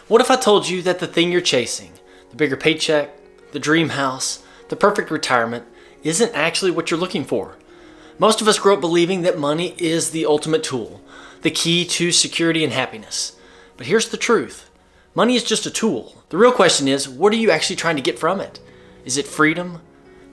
What if I told you that the thing you're chasing, the bigger paycheck, the dream house, the perfect retirement, isn't actually what you're looking for? Most of us grow up believing that money is the ultimate tool, the key to security and happiness. But here's the truth. Money is just a tool. The real question is, what are you actually trying to get from it? Is it freedom,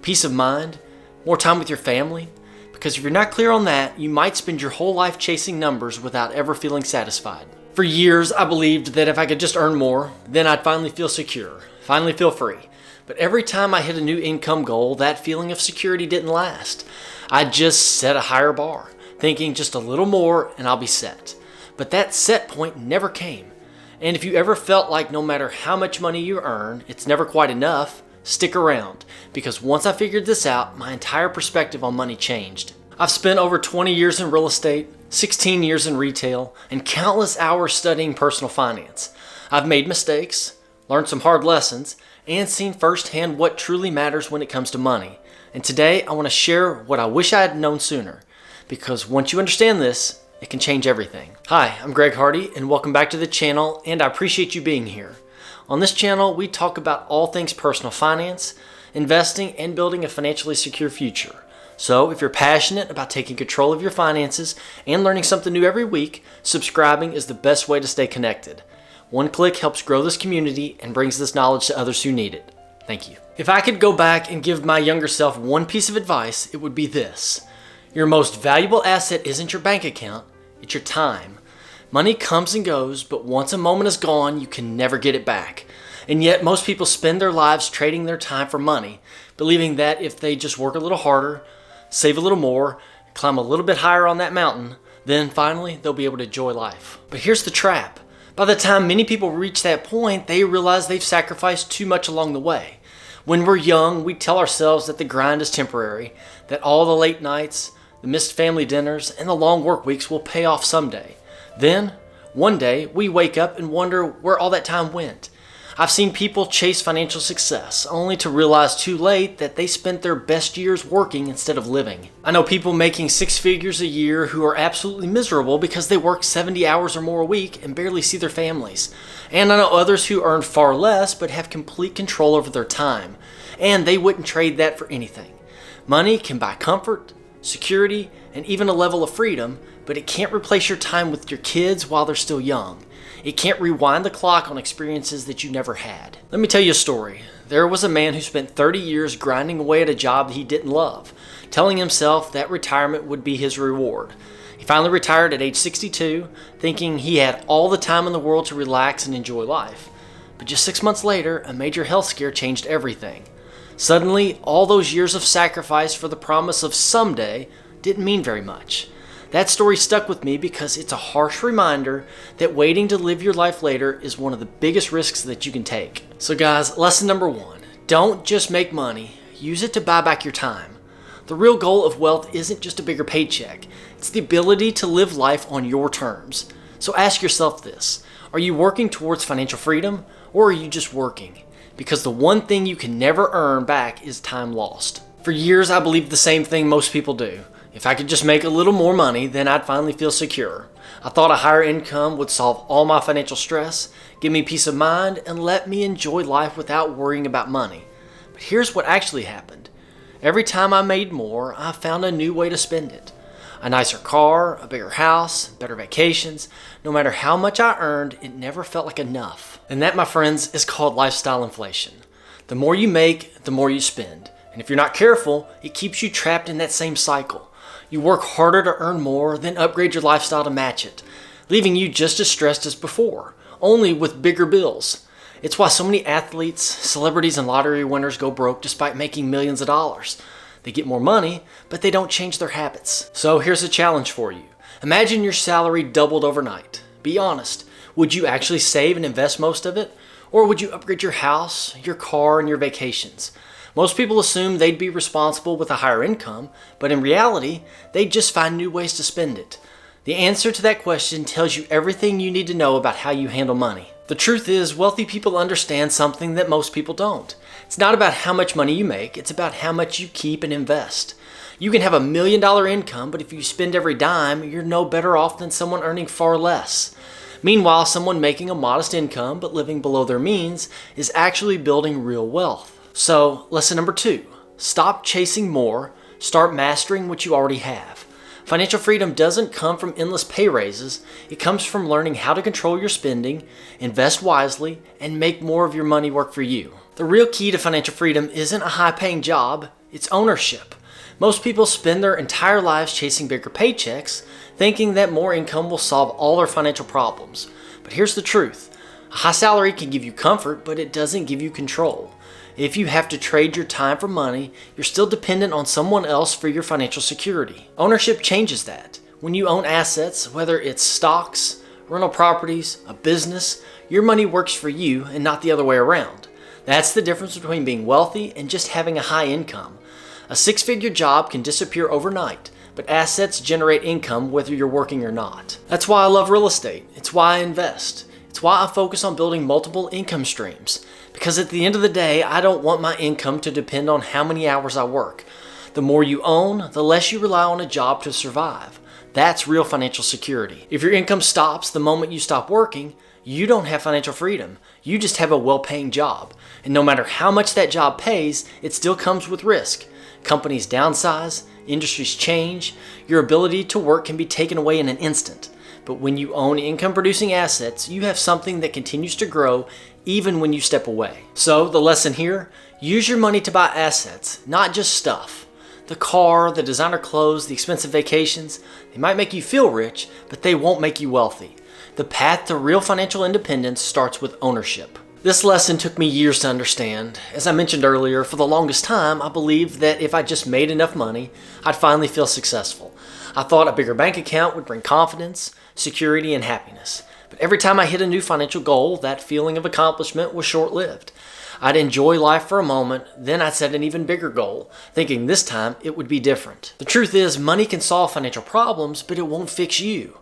peace of mind, more time with your family? Because if you're not clear on that, you might spend your whole life chasing numbers without ever feeling satisfied. For years, I believed that if I could just earn more, then I'd finally feel secure, finally feel free. But every time I hit a new income goal, that feeling of security didn't last. I just set a higher bar, thinking just a little more and I'll be set. But that set point never came. And if you ever felt like no matter how much money you earn, it's never quite enough, stick around. Because once I figured this out, my entire perspective on money changed. I've spent over 20 years in real estate, 16 years in retail, and countless hours studying personal finance. I've made mistakes, learned some hard lessons, and seen firsthand what truly matters when it comes to money. And today I want to share what I wish I had known sooner, because once you understand this, it can change everything. Hi, I'm Greg Hardy, and welcome back to the channel, and I appreciate you being here. On this channel, we talk about all things personal finance, investing, and building a financially secure future. So if you're passionate about taking control of your finances and learning something new every week, subscribing is the best way to stay connected. One click helps grow this community and brings this knowledge to others who need it. Thank you. If I could go back and give my younger self one piece of advice, it would be this. Your most valuable asset isn't your bank account, it's your time. Money comes and goes, but once a moment is gone, you can never get it back. And yet most people spend their lives trading their time for money, believing that if they just work a little harder, save a little more, climb a little bit higher on that mountain, then finally they'll be able to enjoy life. But here's the trap. By the time many people reach that point, they realize they've sacrificed too much along the way. When we're young, we tell ourselves that the grind is temporary, that all the late nights, the missed family dinners, and the long work weeks will pay off someday. Then, one day, we wake up and wonder where all that time went. I've seen people chase financial success, only to realize too late that they spent their best years working instead of living. I know people making 6 figures a year who are absolutely miserable because they work 70 hours or more a week and barely see their families. And I know others who earn far less but have complete control over their time. And they wouldn't trade that for anything. Money can buy comfort, security, and even a level of freedom, but it can't replace your time with your kids while they're still young. It can't rewind the clock on experiences that you never had. Let me tell you a story. There was a man who spent 30 years grinding away at a job he didn't love, telling himself that retirement would be his reward. He finally retired at age 62, thinking he had all the time in the world to relax and enjoy life. But just 6 months later, a major health scare changed everything. Suddenly, all those years of sacrifice for the promise of someday didn't mean very much. That story stuck with me because it's a harsh reminder that waiting to live your life later is one of the biggest risks that you can take. So guys, lesson number 1, don't just make money, use it to buy back your time. The real goal of wealth isn't just a bigger paycheck, it's the ability to live life on your terms. So ask yourself this, are you working towards financial freedom or are you just working? Because the one thing you can never earn back is time lost. For years I believed the same thing most people do. If I could just make a little more money, then I'd finally feel secure. I thought a higher income would solve all my financial stress, give me peace of mind, and let me enjoy life without worrying about money. But here's what actually happened. Every time I made more, I found a new way to spend it. A nicer car, a bigger house, better vacations. No matter how much I earned, it never felt like enough. And that, my friends, is called lifestyle inflation. The more you make, the more you spend. And if you're not careful, it keeps you trapped in that same cycle. You work harder to earn more, then upgrade your lifestyle to match it, leaving you just as stressed as before, only with bigger bills. It's why so many athletes, celebrities, and lottery winners go broke despite making millions of dollars. They get more money, but they don't change their habits. So here's a challenge for you. Imagine your salary doubled overnight. Be honest, would you actually save and invest most of it? Or would you upgrade your house, your car, and your vacations? Most people assume they'd be responsible with a higher income, but in reality, they'd just find new ways to spend it. The answer to that question tells you everything you need to know about how you handle money. The truth is, wealthy people understand something that most people don't. It's not about how much money you make, it's about how much you keep and invest. You can have $1 million income, but if you spend every dime, you're no better off than someone earning far less. Meanwhile, someone making a modest income but living below their means is actually building real wealth. So, lesson number 2, stop chasing more, start mastering what you already have. Financial freedom doesn't come from endless pay raises. It comes from learning how to control your spending, invest wisely, and make more of your money work for you. The real key to financial freedom isn't a high-paying job, it's ownership. Most people spend their entire lives chasing bigger paychecks, thinking that more income will solve all their financial problems. But here's the truth. A high salary can give you comfort, but it doesn't give you control. If you have to trade your time for money, you're still dependent on someone else for your financial security. Ownership changes that. When you own assets, whether it's stocks, rental properties, a business, your money works for you and not the other way around. That's the difference between being wealthy and just having a high income. A 6-figure job can disappear overnight, but assets generate income whether you're working or not. That's why I love real estate. It's why I invest. It's why I focus on building multiple income streams. Because at the end of the day, I don't want my income to depend on how many hours I work. The more you own, the less you rely on a job to survive. That's real financial security. If your income stops the moment you stop working, you don't have financial freedom. You just have a well-paying job. And no matter how much that job pays, it still comes with risk. Companies downsize, industries change, your ability to work can be taken away in an instant. But when you own income-producing assets, you have something that continues to grow even when you step away. So the lesson here, use your money to buy assets, not just stuff. The car, the designer clothes, the expensive vacations, they might make you feel rich, but they won't make you wealthy. The path to real financial independence starts with ownership. This lesson took me years to understand. As I mentioned earlier, for the longest time, I believed that if I just made enough money, I'd finally feel successful. I thought a bigger bank account would bring confidence, security, and happiness. But every time I hit a new financial goal, that feeling of accomplishment was short-lived. I'd enjoy life for a moment, then I'd set an even bigger goal, thinking this time it would be different. The truth is, money can solve financial problems, but it won't fix you.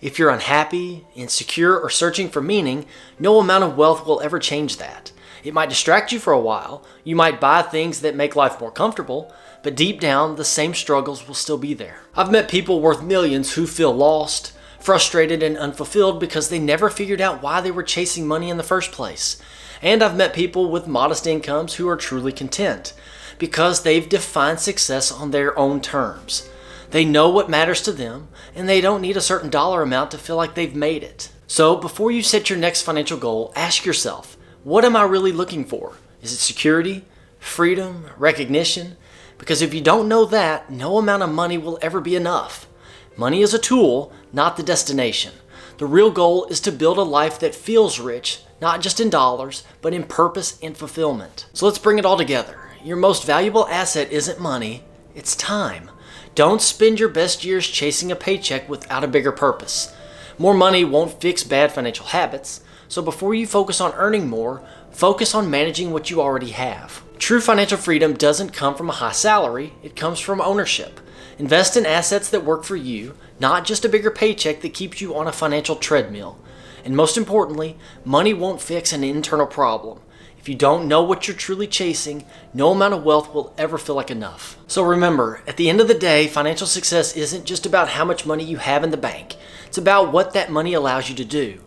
If you're unhappy, insecure, or searching for meaning, no amount of wealth will ever change that. It might distract you for a while, you might buy things that make life more comfortable, but deep down, the same struggles will still be there. I've met people worth millions who feel lost, frustrated, and unfulfilled because they never figured out why they were chasing money in the first place. And I've met people with modest incomes who are truly content because they've defined success on their own terms. They know what matters to them, and they don't need a certain dollar amount to feel like they've made it. So before you set your next financial goal, ask yourself, what am I really looking for? Is it security, freedom, recognition? Because if you don't know that, no amount of money will ever be enough. Money is a tool, not the destination. The real goal is to build a life that feels rich, not just in dollars, but in purpose and fulfillment. So let's bring it all together. Your most valuable asset isn't money, it's time. Don't spend your best years chasing a paycheck without a bigger purpose. More money won't fix bad financial habits, so before you focus on earning more, focus on managing what you already have. True financial freedom doesn't come from a high salary, it comes from ownership. Invest in assets that work for you, not just a bigger paycheck that keeps you on a financial treadmill. And most importantly, money won't fix an internal problem. If you don't know what you're truly chasing, no amount of wealth will ever feel like enough. So remember, at the end of the day, financial success isn't just about how much money you have in the bank. It's about what that money allows you to do.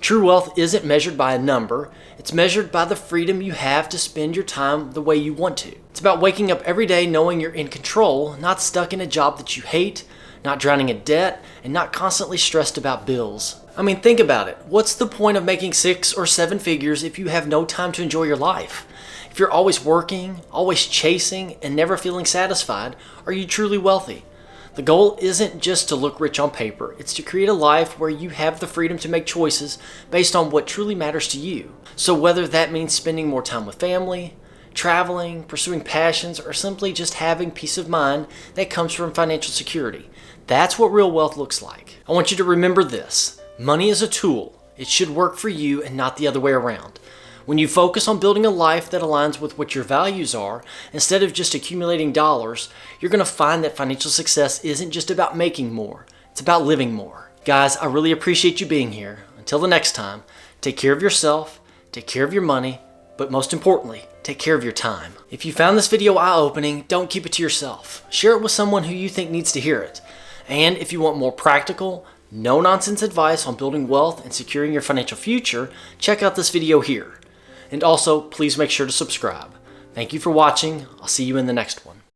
True wealth isn't measured by a number, it's measured by the freedom you have to spend your time the way you want to. It's about waking up every day knowing you're in control, not stuck in a job that you hate, not drowning in debt, and not constantly stressed about bills. I mean, think about it. What's the point of making 6 or 7 figures if you have no time to enjoy your life? If you're always working, always chasing, and never feeling satisfied, are you truly wealthy? The goal isn't just to look rich on paper, it's to create a life where you have the freedom to make choices based on what truly matters to you. So whether that means spending more time with family, traveling, pursuing passions, or simply just having peace of mind that comes from financial security, that's what real wealth looks like. I want you to remember this. Money is a tool. It should work for you and not the other way around. When you focus on building a life that aligns with what your values are, instead of just accumulating dollars, you're going to find that financial success isn't just about making more, it's about living more. Guys, I really appreciate you being here. Until the next time, take care of yourself, take care of your money, but most importantly, take care of your time. If you found this video eye-opening, don't keep it to yourself. Share it with someone who you think needs to hear it. And if you want more practical, no nonsense advice on building wealth and securing your financial future, check out this video here. And also, please make sure to subscribe. Thank you for watching. I'll see you in the next one.